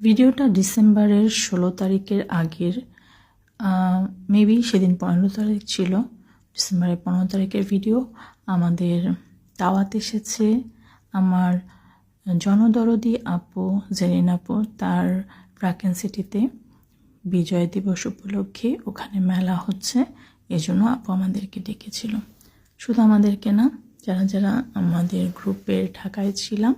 ভিডিওটা ডিসেম্বরের 16 তারিখের আগের, মেবি সেদিন 15 তারিখ ছিল। ডিসেম্বরের 15 তারিখের ভিডিও। আমাদের দাওয়াত এসেছে আমার জনদরদি আপু জেরিন আপু, তার ব্রাকেন সিটিতে বিজয় দিবস উপলক্ষে ওখানে মেলা হচ্ছে, এজন্য আপু আমাদেরকে ডেকেছিল। শুধু আমাদেরকে না, যারা যারা আমাদের গ্রুপের ঢাকায় ছিলাম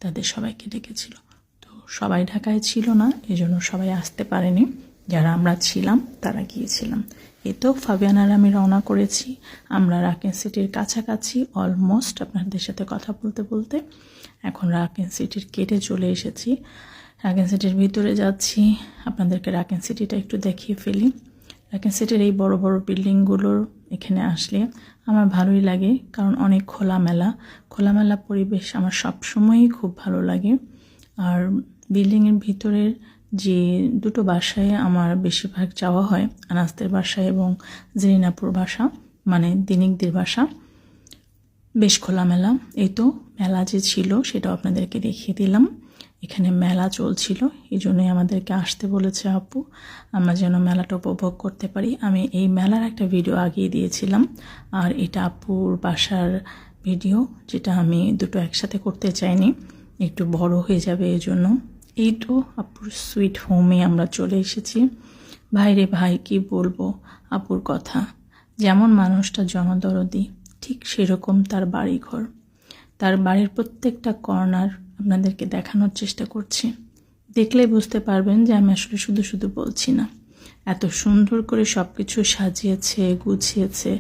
তাদের সবাইকে ডেকেছিল। তো সবাই ঢাকায় ছিল না, এজন্য সবাই আসতে পারেনি। যারা আমরা ছিলাম তারা গিয়েছিলাম। এই তো ফাবিয়ান আর আমি রওনা করেছি। আমরা রাকেন সিটির কাছাকাছি, অলমোস্ট আপনাদের সাথে কথা বলতে বলতে এখন রাকেন সিটির কেটে চলে এসেছি। রাকেন সিটির ভিতরে যাচ্ছি। আপনাদেরকে রাকেন সিটিটা একটু দেখিয়ে ফেলি। রাকেন সিটির এই বড় বড় বিল্ডিংগুলোর এখানে আসলে আমার ভালোই লাগে, কারণ অনেক খোলামেলা পরিবেশ আমার সবসময়ই খুব ভালো লাগে। আর বিল্ডিংয়ের ভিতরের যে দুটো বাসায় আমার বেশিরভাগ যাওয়া হয়, আনাসদের বাসা এবং জেরিনাপুর বাসা, মানে দিনিকদের বাসা, বেশ খোলামেলা। এই তো মেলা যে ছিল সেটাও আপনাদেরকে দেখিয়ে দিলাম। এখানে মেলা চলছিল, এই জন্যই আমাদেরকে আসতে বলেছে আপু, আমরা যেন মেলাটা উপভোগ করতে পারি। আমি এই মেলার একটা ভিডিও আগিয়ে দিয়েছিলাম, আর এটা আপুর বাসার ভিডিও, যেটা আমি দুটো একসাথে করতে চাইনি, একটু বড় হয়ে যাবে এই জন্য। এই তো আপুর সুইট হোমে আমরা চলে এসেছি। ভাইরে ভাই, কি বলবো আপুর কথা। যেমন মানুষটা জনদরদি, ঠিক সেরকম তার বাড়িঘর। তার বাড়ির প্রত্যেকটা কর্নার আপনাদেরকে দেখানোর চেষ্টা করছি। দেখলেই বুঝতে পারবেন যে আমি আসলে শুধু শুধু বলছি না। এত সুন্দর করে সব কিছু সাজিয়েছে, গুছিয়েছে।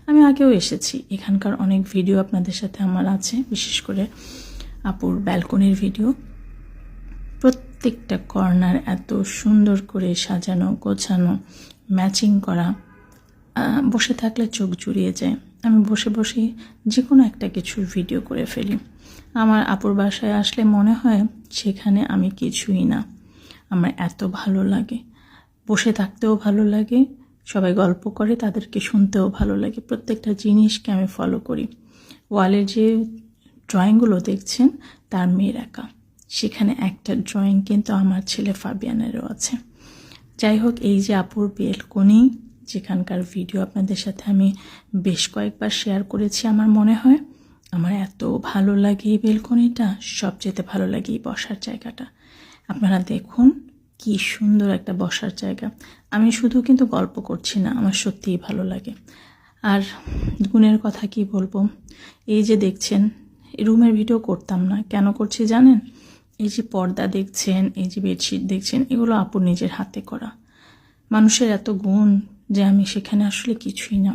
আমি আগেও এসেছি, এখানকার অনেক ভিডিও আপনাদের সাথে আমার আছে, বিশেষ করে আপুর ব্যালকনির ভিডিও। প্রত্যেকটা কর্নার এত সুন্দর করে সাজানো, গোছানো, ম্যাচিং করা, বসে থাকলে চোখ জুড়িয়ে যায়। আমি বসে বসে যে কোনো একটা কিছুর ভিডিও করে ফেলি। আমার আপুর বাসায় আসলে মনে হয় সেখানে আমি কিছুই না। আমার এত ভালো লাগে, বসে থাকতেও ভালো লাগে, সবাই গল্প করে তাদেরকে শুনতেও ভালো লাগে। প্রত্যেকটা জিনিসকে আমি ফলো করি। ওয়ালের যে ড্রয়িংগুলো দেখছেন তার মেয়ের একা, সেখানে একটা ড্রয়িং কিন্তু আমার ছেলে ফাবিয়ানেরও আছে। যাই হোক, এই যে আপুর বেলকনি, যেখানকার ভিডিও আপনাদের সাথে আমি বেশ কয়েকবার শেয়ার করেছি, আমার মনে হয় আমার এত ভালো লাগে এই বেলকনিটা। সবচেয়ে ভালো লাগে এই বসার জায়গাটা। আপনারা দেখুন কি সুন্দর একটা বসার জায়গা। আমি শুধু কিন্তু গল্প করছি না, আমার সত্যিই ভালো লাগে। আর গুণের কথা কি বলবো, এই যে দেখছেন, রুমের ভিডিও করতাম না, কেন করছি জানেন? এই যে পর্দা দেখছেন, এই যে বেডশিট দেখছেন, এগুলো আপুর নিজের হাতে করা। মানুষের এত গুণ যে আমি সেখানে আসলে কিছুই না।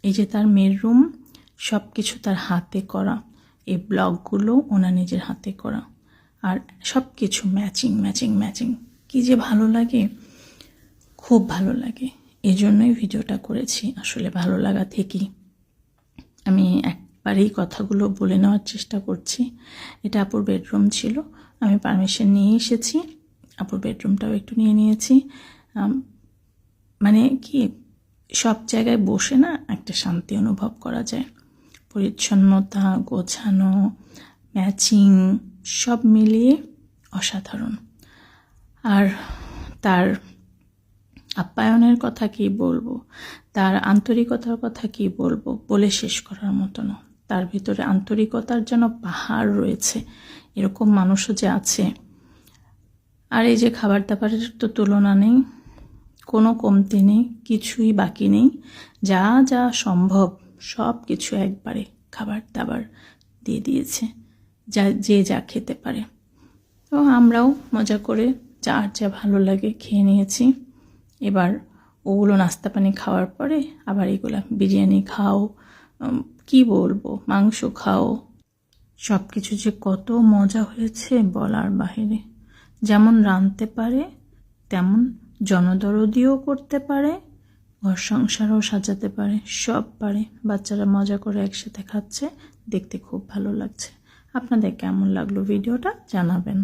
এই যে তার মেয়ের রুম, সব কিছু তার হাতে করা। এই ব্লগগুলো ওনার নিজের হাতে করা, আর সব কিছু ম্যাচিং ম্যাচিং ম্যাচিং। কি যে ভালো লাগে, খুব ভালো লাগে। এই জন্যই ভিডিওটা করেছি। আসলে ভালো লাগা থেকেই আমি একবারেই কথাগুলো বলে নেওয়ার চেষ্টা করছি। এটা আপুর বেডরুম ছিল, আমি পারমিশন নিয়ে এসেছি। আপুর বেডরুমটাও একটু নিয়ে নিয়েছি। মানে কি, সব জায়গায় বসে না একটা শান্তি অনুভব করা যায়। পরিচ্ছন্নতা, গোছানো, ম্যাচিং, সব মিলিয়ে অসাধারণ। আর তার আপ্যায়নের কথা কি বলবো, তার আন্তরিকতার কথা কি বলবো, বলে শেষ করার মতো না। তার ভিতরে আন্তরিকতার যেন পাহাড় রয়েছে, এরকম মানুষও যে আছে। আর এই যে খাবার দাবারের তো তুলনা নেই, কোনো কমতি নেই, কিছুই বাকি নেই। যা যা সম্ভব সব কিছু একবারে খাবার দাবার দিয়ে দিয়েছে, যে যা খেতে পারে। তো আমরাও মজা করে যার যা ভালো লাগে খেয়ে নিয়েছি। এবার ওগুলো নাস্তা পানি খাওয়ার পরে আবার এগুলো বিরিয়ানি খাও, কি বলবো, মাংস খাও, সব কিছু যে কত মজা হয়েছে বলার বাহিরে। যেমন রাঁধতে পারে, তেমন জনদরদিও করতে পারে, ঘর সংসারও সাজাতে পারে, সব পারে। বাচ্চারা মজা করে একসাথে খাচ্ছে, দেখতে খুব ভালো লাগছে। আপনাদের কেমন লাগলো ভিডিওটা জানাবেন।